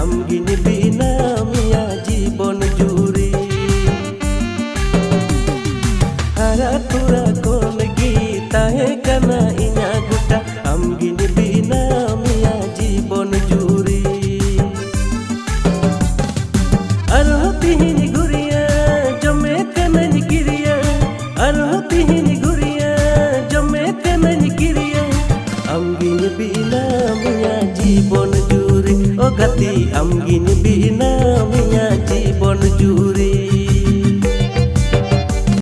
amgin binamiya jibon juri hara tura kon gi tahe kana inya guta amgin binamiya jibon juri arhotihin guriya jome kanan kiriya arhotihin guriya jome kanan kiriya amgin binamiya jibon juri o gati amgin binamiya